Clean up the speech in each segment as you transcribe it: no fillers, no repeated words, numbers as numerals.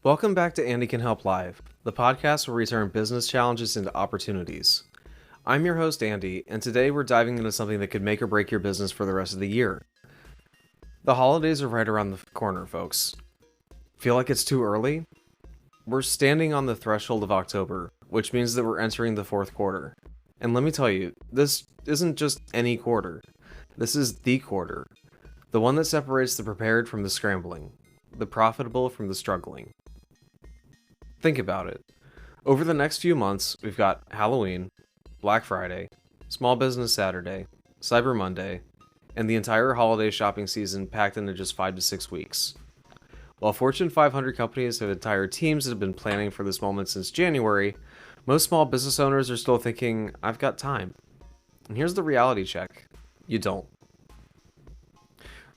Welcome back to Andy Can Help Live, the podcast where we turn business challenges into opportunities. I'm your host, Andy, and today we're diving into something that could make or break your business for the rest of the year. The holidays are right around the corner, folks. Feel like it's too early? We're standing on the threshold of October, which means that we're entering the fourth quarter. And let me tell you, this isn't just any quarter. This is the quarter. The one that separates the prepared from the scrambling, the profitable from the struggling. Think about it. Over the next few months, we've got Halloween, Black Friday, Small Business Saturday, Cyber Monday, and the entire holiday shopping season packed into just 5 to 6 weeks. While Fortune 500 companies have entire teams that have been planning for this moment since January, most small business owners are still thinking, I've got time. And here's the reality check. You don't.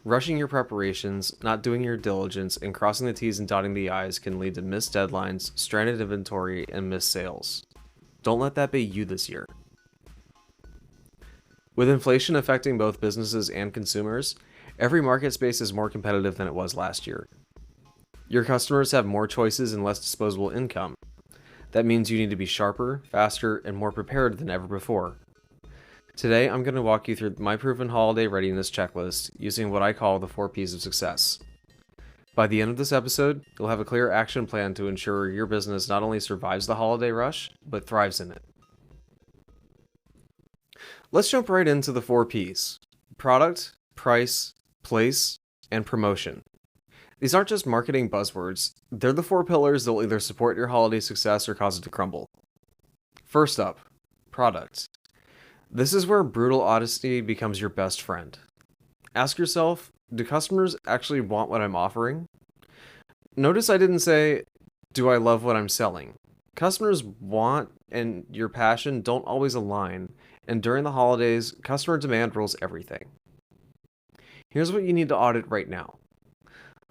Rushing your preparations, not doing your diligence, and crossing the T's and dotting the I's can lead to missed deadlines, stranded inventory, and missed sales. Don't let that be you this year. With inflation affecting both businesses and consumers, every market space is more competitive than it was last year. Your customers have more choices and less disposable income. That means you need to be sharper, faster, and more prepared than ever before. Today, I'm going to walk you through my proven holiday readiness checklist using what I call the 4 P's of success. By the end of this episode, you'll have a clear action plan to ensure your business not only survives the holiday rush, but thrives in it. Let's jump right into the 4 P's: product, price, place, and promotion. These aren't just marketing buzzwords, they're the 4 pillars that will either support your holiday success or cause it to crumble. First up, product. This is where brutal honesty becomes your best friend. Ask yourself, do customers actually want what I'm offering? Notice I didn't say, do I love what I'm selling? Customers' want and your passion don't always align, and during the holidays, customer demand rules everything. Here's what you need to audit right now.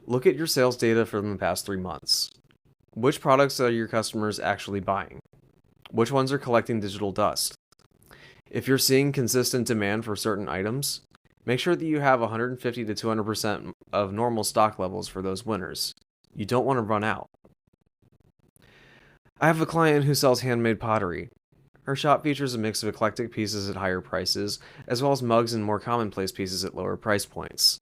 Look at your sales data from the past 3 months. Which products are your customers actually buying? Which ones are collecting digital dust? If you're seeing consistent demand for certain items, make sure that you have 150 to 200% of normal stock levels for those winners. You don't want to run out. I have a client who sells handmade pottery. Her shop features a mix of eclectic pieces at higher prices, as well as mugs and more commonplace pieces at lower price points.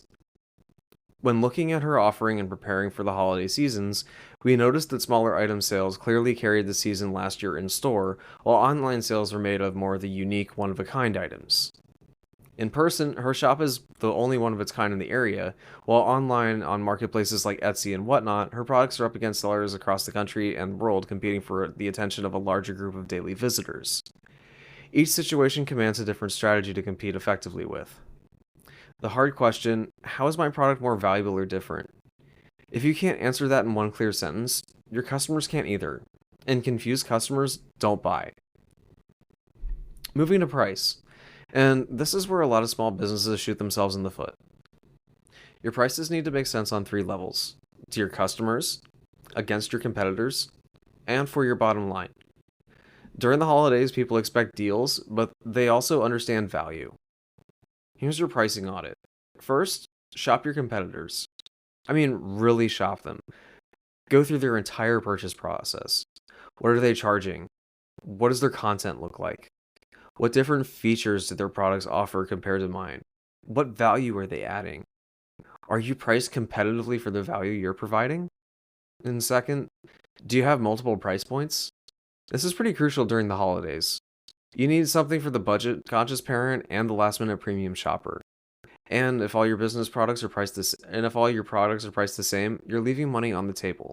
When looking at her offering and preparing for the holiday seasons, we noticed that smaller item sales clearly carried the season last year in store, while online sales were made of more of the unique, one-of-a-kind items. In person, her shop is the only one of its kind in the area, while online on marketplaces like Etsy and whatnot, her products are up against sellers across the country and world competing for the attention of a larger group of daily visitors. Each situation commands a different strategy to compete effectively with. The hard question, how is my product more valuable or different? If you can't answer that in one clear sentence, your customers can't either. And confused customers don't buy. Moving to price. And this is where a lot of small businesses shoot themselves in the foot. Your prices need to make sense on 3 levels: to your customers, against your competitors, and for your bottom line. During the holidays, people expect deals, but they also understand value. Here's your pricing audit. First, shop your competitors. I mean, really shop them. Go through their entire purchase process. What are they charging? What does their content look like? What different features do their products offer compared to mine? What value are they adding? Are you priced competitively for the value you're providing? And second, do you have multiple price points? This is pretty crucial during the holidays. You need something for the budget-conscious parent and the last-minute premium shopper. And if all your products are priced the same, you're leaving money on the table.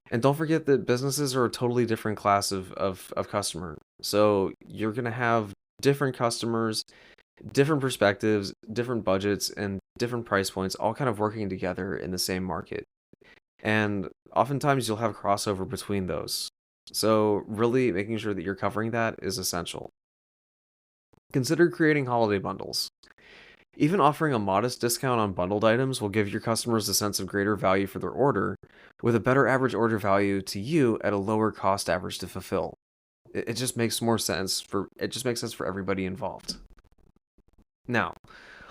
And don't forget that businesses are a totally different class of customer. So you're going to have different customers, different perspectives, different budgets, and different price points all kind of working together in the same market. And oftentimes you'll have crossover between those. So really making sure that you're covering that is essential. Consider creating holiday bundles. Even offering a modest discount on bundled items will give your customers a sense of greater value for their order, with a better average order value to you at a lower cost average to fulfill. It just makes sense for everybody involved. Now,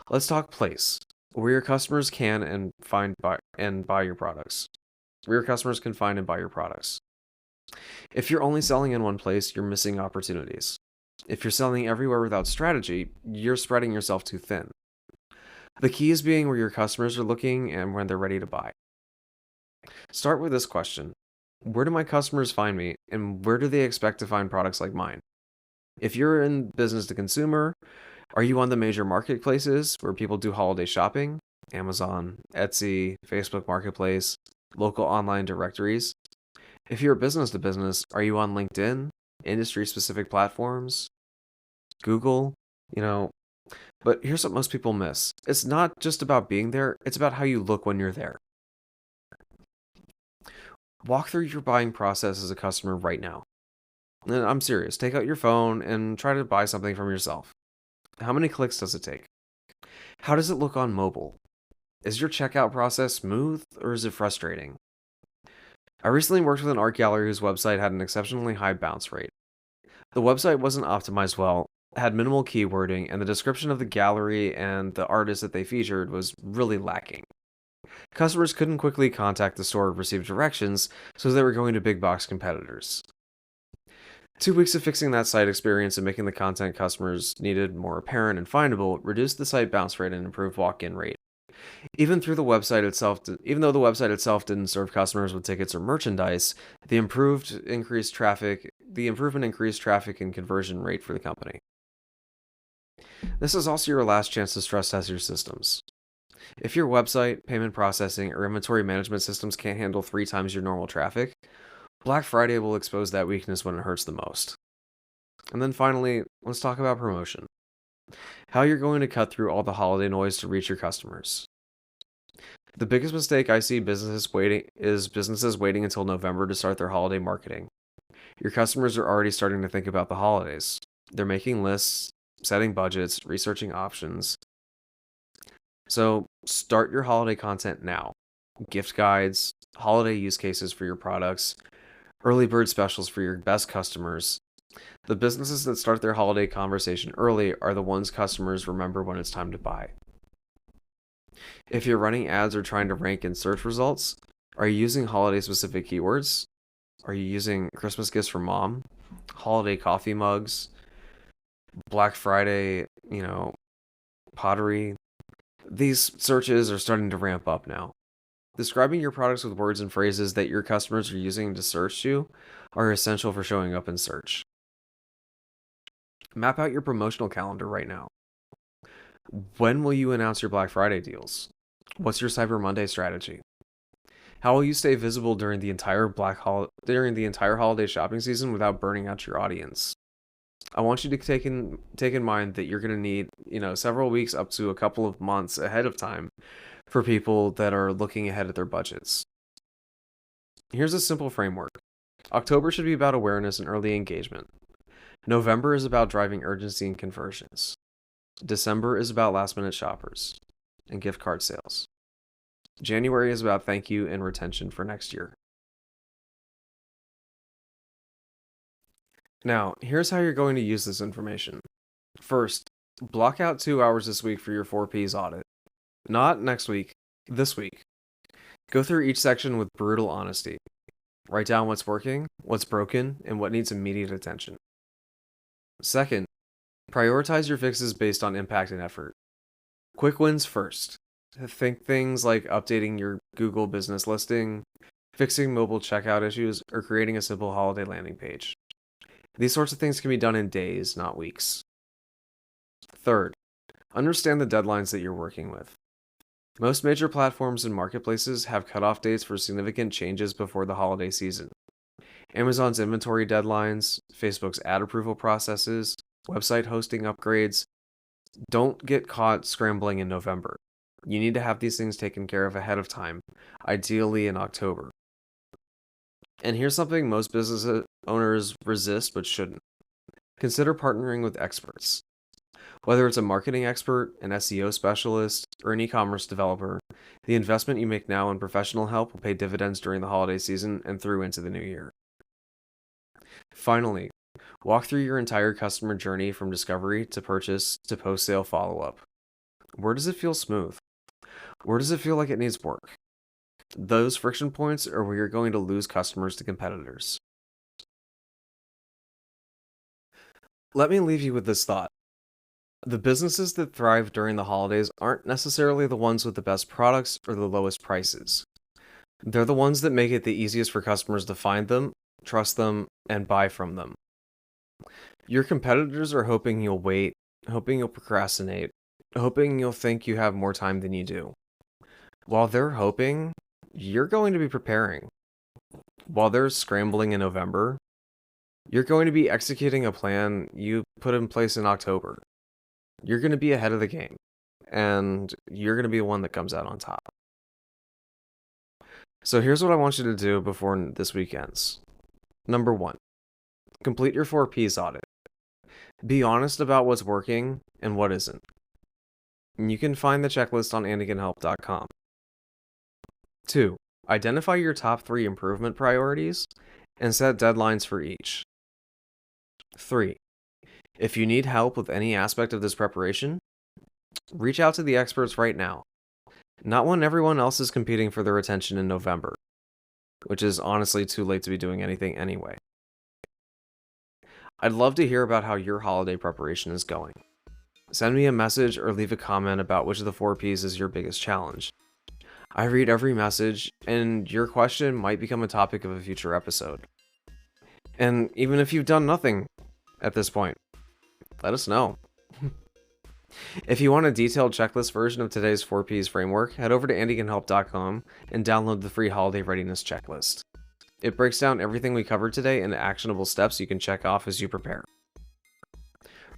let's talk place, where your customers can and buy your products. where your customers can find and buy your products. If you're only selling in one place, you're missing opportunities. If you're selling everywhere without strategy, you're spreading yourself too thin. The key is being where your customers are looking and when they're ready to buy. Start with this question: where do my customers find me, and where do they expect to find products like mine? If you're in business to consumer, are you on the major marketplaces where people do holiday shopping? Amazon, Etsy, Facebook Marketplace, local online directories? If you're business to business, are you on LinkedIn, industry specific platforms, Google? You know, but here's what most people miss: it's not just about being there, it's about how you look when you're there. Walk through your buying process as a customer right now. And I'm serious, take out your phone and try to buy something from yourself. How many clicks does it take? How does it look on mobile? Is your checkout process smooth or is it frustrating? I recently worked with an art gallery whose website had an exceptionally high bounce rate. The website wasn't optimized well, had minimal keywording, and the description of the gallery and the artist that they featured was really lacking. Customers couldn't quickly contact the store or receive directions, so they were going to big box competitors. 2 weeks of fixing that site experience and making the content customers needed more apparent and findable reduced the site bounce rate and improved walk-in rate. Even though the website itself didn't serve customers with tickets or merchandise, the improvement increased traffic and conversion rate for the company. This is also your last chance to stress test your systems. If your website, payment processing, or inventory management systems can't handle 3 times your normal traffic, Black Friday will expose that weakness when it hurts the most. And then finally, let's talk about promotion. How you're going to cut through all the holiday noise to reach your customers. The biggest mistake I see businesses waiting until November to start their holiday marketing. Your customers are already starting to think about the holidays. They're making lists, setting budgets, researching options. So start your holiday content now. Gift guides, holiday use cases for your products, early bird specials for your best customers. The businesses that start their holiday conversation early are the ones customers remember when it's time to buy. If you're running ads or trying to rank in search results, are you using holiday specific keywords? Are you using Christmas gifts for mom, holiday coffee mugs, Black Friday, pottery? These searches are starting to ramp up now. Describing your products with words and phrases that your customers are using to search you are essential for showing up in search. Map out your promotional calendar right now. When will you announce your Black Friday deals? What's your Cyber Monday strategy? How will you stay visible during the entire holiday shopping season without burning out your audience? I want you to take in mind that you're going to need, several weeks up to a couple of months ahead of time for people that are looking ahead at their budgets. Here's a simple framework. October should be about awareness and early engagement. November is about driving urgency and conversions. December is about last-minute shoppers and gift card sales. January is about thank you and retention for next year. Now, here's how you're going to use this information. First, block out 2 hours this week for your 4Ps audit. Not next week, this week. Go through each section with brutal honesty. Write down what's working, what's broken, and what needs immediate attention. Second, prioritize your fixes based on impact and effort. Quick wins first. Think things like updating your Google business listing, fixing mobile checkout issues, or creating a simple holiday landing page. These sorts of things can be done in days, not weeks. Third, understand the deadlines that you're working with. Most major platforms and marketplaces have cutoff dates for significant changes before the holiday season. Amazon's inventory deadlines, Facebook's ad approval processes, website hosting upgrades. Don't get caught scrambling in November. You need to have these things taken care of ahead of time, ideally in October. And here's something most business owners resist but shouldn't. Consider partnering with experts. Whether it's a marketing expert, an SEO specialist, or an e-commerce developer, the investment you make now in professional help will pay dividends during the holiday season and through into the new year. Finally, walk through your entire customer journey from discovery to purchase to post-sale follow-up. Where does it feel smooth? Where does it feel like it needs work? Those friction points are where you're going to lose customers to competitors. Let me leave you with this thought. The businesses that thrive during the holidays aren't necessarily the ones with the best products or the lowest prices. They're the ones that make it the easiest for customers to find them, trust them, and buy from them. Your competitors are hoping you'll wait, hoping you'll procrastinate, hoping you'll think you have more time than you do. While they're hoping, you're going to be preparing. While they're scrambling in November, you're going to be executing a plan you put in place in October. You're going to be ahead of the game, and you're going to be the one that comes out on top. So here's what I want you to do before this week ends. Number 1, complete your 4 Ps audit. Be honest about what's working and what isn't. You can find the checklist on andycanhelp.com. 2, identify your top 3 improvement priorities and set deadlines for each. 3, if you need help with any aspect of this preparation, reach out to the experts right now. Not when everyone else is competing for their attention in November, which is honestly too late to be doing anything anyway. I'd love to hear about how your holiday preparation is going. Send me a message or leave a comment about which of the 4 Ps is your biggest challenge. I read every message, and your question might become a topic of a future episode. And even if you've done nothing at this point, let us know. If you want a detailed checklist version of today's 4 Ps framework, head over to andycanhelp.com and download the free Holiday Readiness Checklist. It breaks down everything we covered today into actionable steps you can check off as you prepare.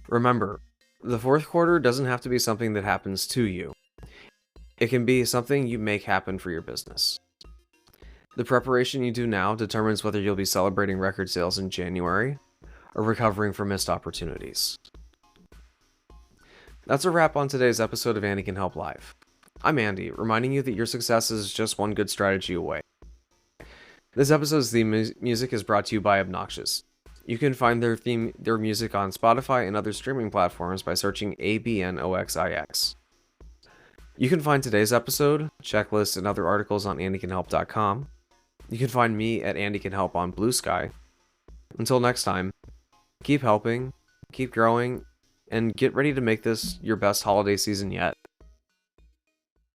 Remember, the fourth quarter doesn't have to be something that happens to you. It can be something you make happen for your business. The preparation you do now determines whether you'll be celebrating record sales in January or recovering from missed opportunities. That's a wrap on today's episode of Andy Can Help Live. I'm Andy, reminding you that your success is just one good strategy away. This episode's theme music is brought to you by Obnoxious. You can find their music on Spotify and other streaming platforms by searching ABNOXIX. You can find today's episode, checklists, and other articles on andycanhelp.com. You can find me at Andy Can Help on Blue Sky. Until next time, keep helping, keep growing, and get ready to make this your best holiday season yet.